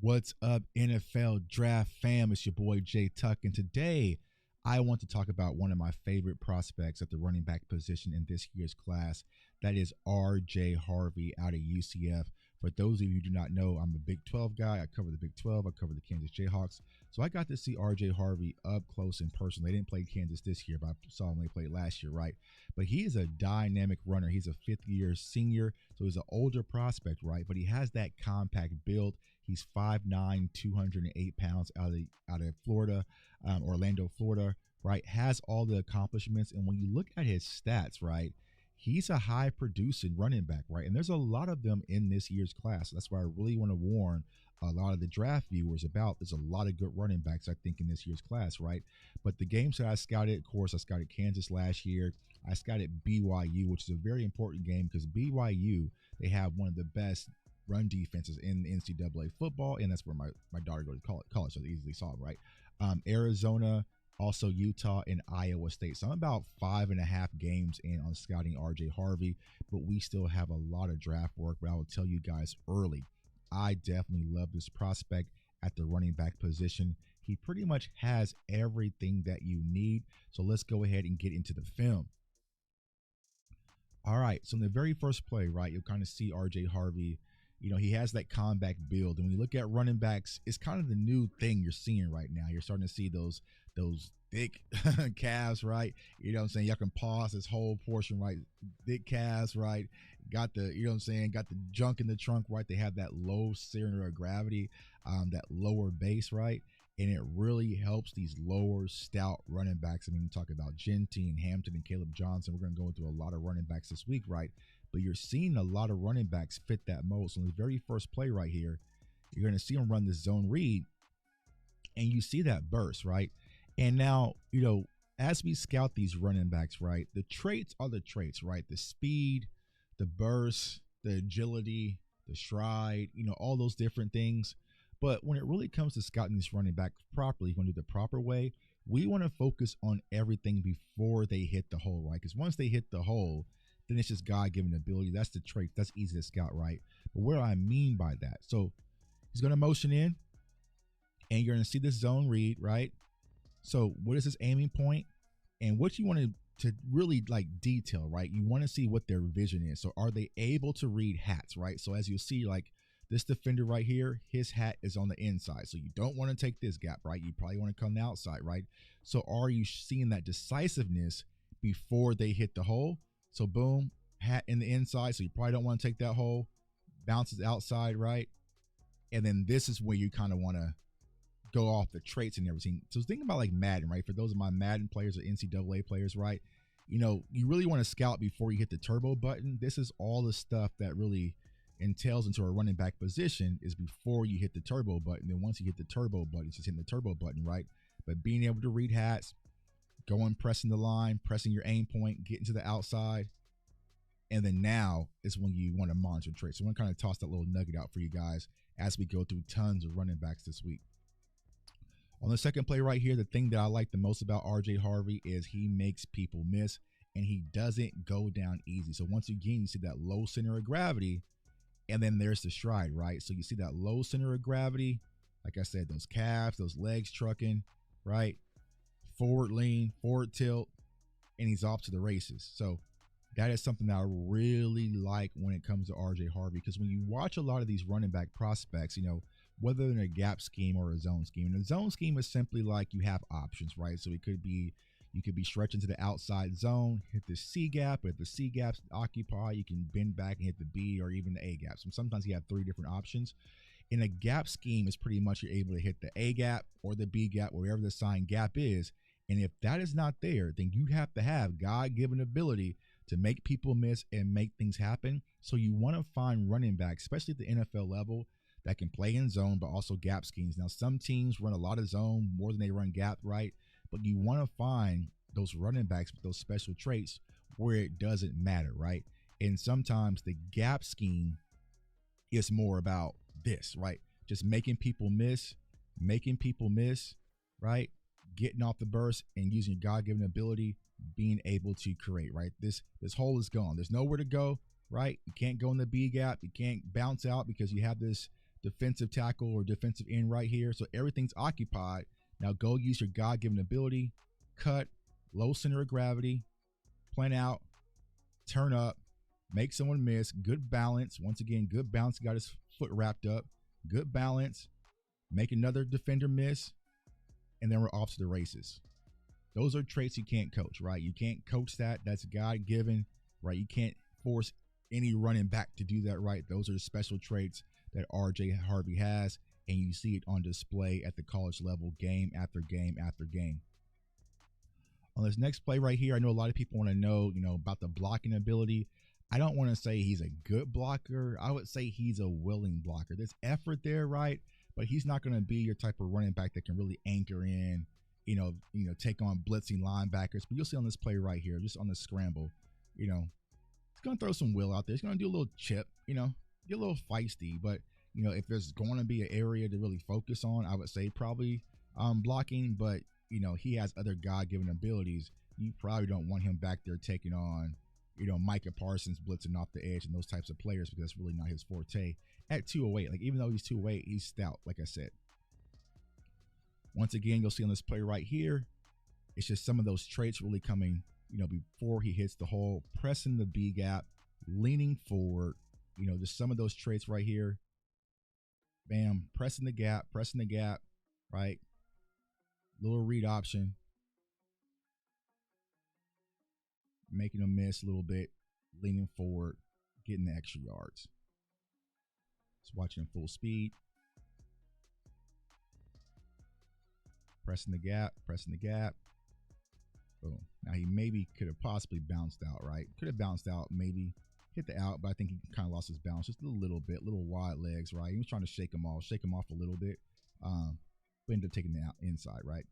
What's up, NFL Draft fam? It's your boy Jay Tuck, and today I want to talk about one of my favorite prospects at the running back position in this year's class. That is RJ Harvey out of UCF. For those of you who do not know, I'm a Big 12 guy. I cover the Big 12. I cover the Kansas Jayhawks. So I got to see RJ Harvey up close in person. They didn't play Kansas this year, but I saw him when they played last year, right? But he is a dynamic runner. He's a fifth-year senior, so he's an older prospect, right? But he has that compact build. He's 5'9", 208 pounds out of Florida, Orlando, Florida, right? Has all the accomplishments. And when you look at his stats, right, he's a high producing running back, right? And there's a lot of them in this year's class. That's why I really want to warn a lot of the draft viewers about there's a lot of good running backs, I think, in this year's class, right? But the games that I scouted, of course, I scouted Kansas last year. I scouted BYU, which is a very important game because BYU, they have one of the best run defenses in NCAA football, and that's where my daughter goes to college, so they easily saw it, right? Arizona, also Utah, and Iowa State. So I'm about 5.5 games in on scouting RJ Harvey, but we still have a lot of draft work. But I will tell you guys early, I definitely love this prospect at the running back position. He pretty much has everything that you need. So let's go ahead and get into the film. All right, so in the very first play, right, you'll kind of see RJ Harvey. You know, he has that compact build. And when you look at running backs, it's kind of the new thing you're seeing right now. You're starting to see those thick calves, right? You know what I'm saying? Y'all can pause this whole portion, right? Thick calves, right? Got the, you know what I'm saying? Got the junk in the trunk, right? They have that low center of gravity, that lower base, right? And it really helps these lower, stout running backs. I mean, we talk about Genty and Hampton and Caleb Johnson. We're going to go into a lot of running backs this week, right? But you're seeing a lot of running backs fit that mold. So in the very first play right here, you're going to see him run this zone read, and you see that burst, right? And now, you know, as we scout these running backs, right, the traits are the traits, right? The speed, the burst, the agility, the stride, you know, all those different things. But when it really comes to scouting this running back properly, you want to do it the proper way, we want to focus on everything before they hit the hole, right? Because once they hit the hole, then it's just God-given ability. That's the trait. That's easy to scout, right? But what do I mean by that? So he's going to motion in, and you're going to see this zone read, right? So what is his aiming point? And what you want to really like detail, right? You want to see what their vision is. So are they able to read hats, right? So as you see, like this defender right here, his hat is on the inside. So you don't want to take this gap, right? You probably want to come the outside, right? So are you seeing that decisiveness before they hit the hole? So boom, hat in the inside. So you probably don't want to take that hole. Bounces outside, right? And then this is where you kind of want to go off the traits and everything. So think about like Madden, right? For those of my Madden players or NCAA players, right? You know, you really want to scout before you hit the turbo button. This is all the stuff that really entails into a running back position is before you hit the turbo button. Then once you hit the turbo button, it's just hitting the turbo button, right? But being able to read hats, going, pressing the line, pressing your aim point, getting to the outside. And then now is when you want to monitor traits. So I'm going to kind of toss that little nugget out for you guys as we go through tons of running backs this week. On the second play right here, the thing that I like the most about RJ Harvey is he makes people miss, and he doesn't go down easy. So once again, you see that low center of gravity, and then there's the stride, right? So you see that low center of gravity. Like I said, those calves, those legs trucking, right? Forward lean, forward tilt, and he's off to the races. So that is something that I really like when it comes to RJ Harvey, because when you watch a lot of these running back prospects, you know, whether in a gap scheme or a zone scheme, and a zone scheme is simply like you have options, right? So it could be, you could be stretching to the outside zone, hit the C gap. If the C gap's occupied, you can bend back and hit the B or even the A gap. So sometimes you have 3 different options. In a gap scheme, it's pretty much you're able to hit the A gap or the B gap, wherever the assigned gap is. And if that is not there, then you have to have God-given ability to make people miss and make things happen. So you want to find running backs, especially at the NFL level, that can play in zone, but also gap schemes. Now, some teams run a lot of zone more than they run gap, right? But you want to find those running backs with those special traits where it doesn't matter, right? And sometimes the gap scheme is more about this, right? Just making people miss, right? Getting off the burst and using your God-given ability, being able to create, right? This hole is gone. There's nowhere to go, right? You can't go in the B gap. You can't bounce out because you have this defensive tackle or defensive end right here. So everything's occupied. Now go use your God-given ability, cut, low center of gravity, plan out, turn up, make someone miss, good balance. Once again, good balance, got his foot wrapped up, good balance, make another defender miss, and then we're off to the races. Those are traits you can't coach, right? You can't coach that. That's God-given, right? You can't force any running back to do that, right? Those are the special traits that RJ Harvey has, and you see it on display at the college level game after game after game. On this next play right here, I know a lot of people want to know, about the blocking ability. I don't want to say he's a good blocker. I would say he's a willing blocker. There's effort there, right? But he's not going to be your type of running back that can really anchor in, take on blitzing linebackers. But you'll see on this play right here, just on the scramble, he's going to throw some will out there. He's going to do a little chip, get a little feisty. But, if there's going to be an area to really focus on, I would say probably blocking. But, he has other God-given abilities. You probably don't want him back there taking on, Micah Parsons blitzing off the edge and those types of players, because that's really not his forte at 208. Like, even though he's 208, he's stout, like I said. Once again, you'll see on this play right here, it's just some of those traits really coming, before he hits the hole, pressing the B gap, leaning forward, just some of those traits right here. Bam, pressing the gap, right? Little read option. Making a miss a little bit, leaning forward, getting the extra yards. Just watching full speed. Pressing the gap. Boom. Now he maybe could have possibly bounced out, right? Could have bounced out, maybe hit the out, but I think he kind of lost his balance just a little bit, little wide legs, right? He was trying to shake him off a little bit. But ended up taking the out inside, right?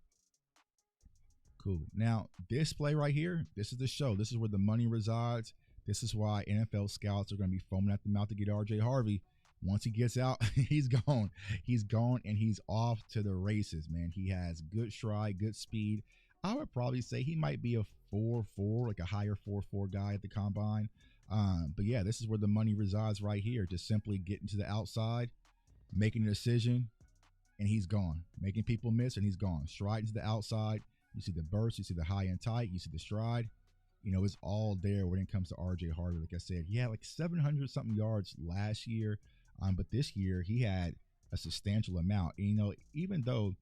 Cool. Now, this play right here, this is the show. This is where the money resides. This is why NFL scouts are going to be foaming at the mouth to get RJ Harvey. Once he gets out, he's gone. He's gone, and he's off to the races, man. He has good stride, good speed. I would probably say he might be a 4.4, like a higher 4.4 guy at the combine. But yeah, this is where the money resides right here. Just simply getting to the outside, making a decision, and he's gone. Making people miss, and he's gone. Striding to the outside. You see the burst, you see the high and tight, you see the stride. It's all there when it comes to RJ Harvey. Like I said, he had like 700-something yards last year. But this year he had a substantial amount. And, even though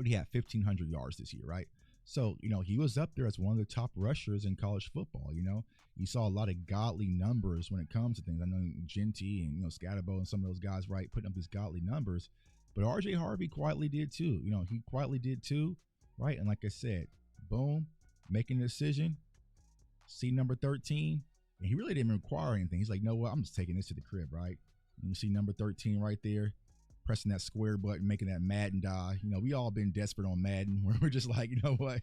he had 1,500 yards this year, right? So, he was up there as one of the top rushers in college football. You saw a lot of godly numbers when it comes to things. I know Genty and, Scatterbo and some of those guys, right, putting up these godly numbers. But RJ Harvey quietly did too. He quietly did too, right? And like I said, boom, making a decision. See number 13. And he really didn't require anything. He's like, no, I'm just taking this to the crib, right? And you see number 13 right there, pressing that square button, making that Madden die. We all been desperate on Madden where we're just like, what?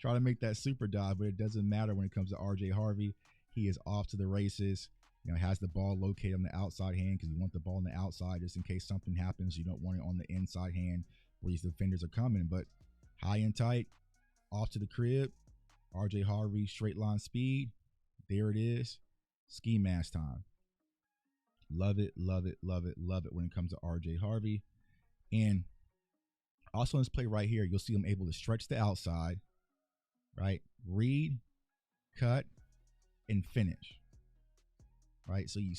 Try to make that super dive, but it doesn't matter when it comes to RJ Harvey. He is off to the races. Has the ball located on the outside hand because you want the ball on the outside just in case something happens. You don't want it on the inside hand where these defenders are coming. But high and tight, off to the crib. RJ Harvey, straight line speed. There it is. Ski mask time. Love it when it comes to RJ Harvey. And also in this play right here, you'll see him able to stretch the outside, right? Read, cut, and finish. Right? So you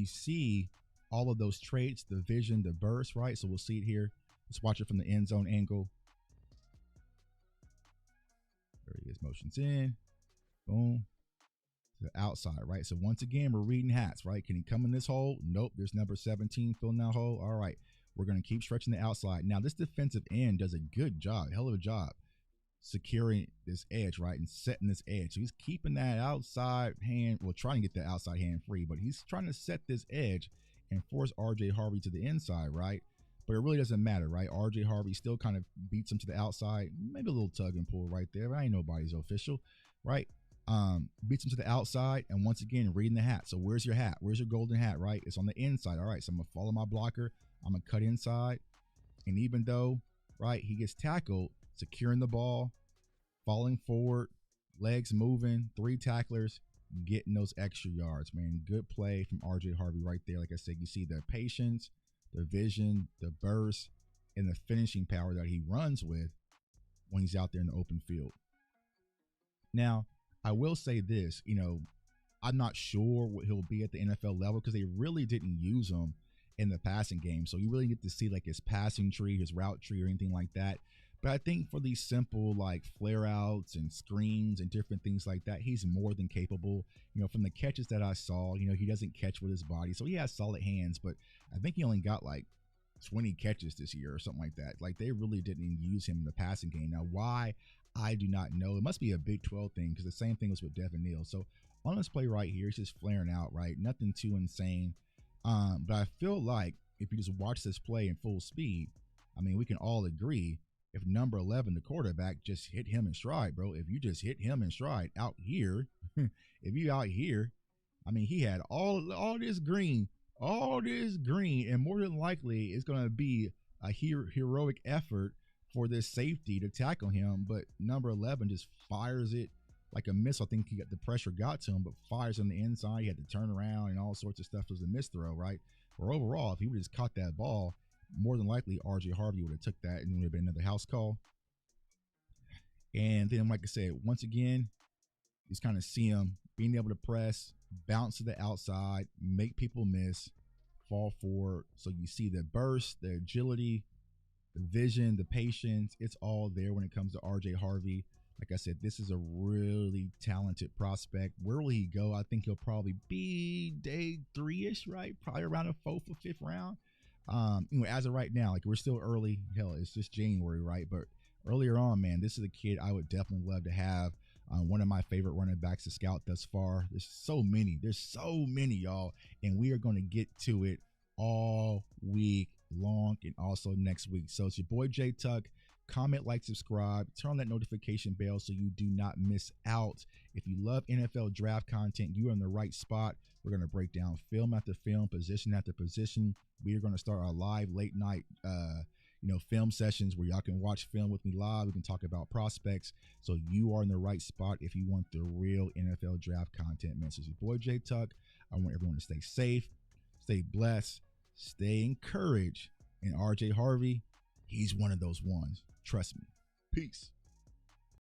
see all of those traits, the vision, the burst, right? So we'll see it here. Let's watch it from the end zone angle. There he is, motions in. Boom. To the outside, right? So once again, we're reading hats, right? Can he come in this hole? Nope. There's number 17 filling that hole. All right. We're going to keep stretching the outside. Now, this defensive end does a good job, hell of a job, securing this edge, right? And setting this edge. So he's keeping that outside hand, well, trying to get the outside hand free, but he's trying to set this edge and force RJ Harvey to the inside, right? But it really doesn't matter, right? RJ Harvey still kind of beats him to the outside. Maybe a little tug and pull right there. But I ain't nobody's official, right? Beats him to the outside. And once again, reading the hat. So where's your hat? Where's your golden hat, right? It's on the inside. All right, so I'm going to follow my blocker. I'm going to cut inside. And even though, right, he gets tackled, securing the ball, falling forward, legs moving, 3 tacklers, getting those extra yards, man. Good play from RJ Harvey right there. Like I said, you see the patience, the vision, the burst, and the finishing power that he runs with when he's out there in the open field. Now, I will say this, I'm not sure what he'll be at the NFL level because they really didn't use him in the passing game. So you really get to see like his passing tree, his route tree, or anything like that. But I think for these simple like flare outs and screens and different things like that, he's more than capable. From the catches that I saw, he doesn't catch with his body. So he has solid hands, but I think he only got like 20 catches this year or something like that. Like they really didn't use him in the passing game. Now, why? I do not know. It must be a Big 12 thing because the same thing was with Devin Neal. So on this play right here, it's just flaring out, right? Nothing too insane. But I feel like if you just watch this play in full speed, I mean, we can all agree if number 11, the quarterback, just hit him in stride, bro. If you just hit him in stride out here, if you out here, I mean, he had all this green, and more than likely it's going to be a heroic effort for this safety to tackle him. But number 11 just fires it like a missile. I think the pressure got to him, but fires on the inside. He had to turn around and all sorts of stuff. It was a miss throw, right? Or overall, if he would have just caught that ball, more than likely RJ Harvey would have took that and it would have been another house call. And then, like I said, once again, just kind of see him being able to press, bounce to the outside, make people miss, fall forward. So you see the burst, the agility, the vision, the patience. It's all there when it comes to RJ Harvey. Like I said, this is a really talented prospect. Where will he go? I think he'll probably be day 3-ish, right? Probably around the 4th or 5th round. As of right now, like we're still early. Hell, it's just January, right? But earlier on, man, this is a kid I would definitely love to have. One of my favorite running backs to scout thus far. There's so many, y'all, and we are going to get to it all week long and also next week. So it's your boy J Tuck. Comment, like, subscribe, turn on that notification bell so you do not miss out. If you love NFL draft content, you are in the right spot. We're going to break down film after film, position after position. We are going to start our live late night film sessions where y'all can watch film with me live. We can talk about prospects. So you are in the right spot if you want the real NFL draft content, man. So it's your boy J Tuck. I want everyone to stay safe, stay blessed, stay encouraged. And RJ Harvey, he's one of those ones. Trust me. Peace.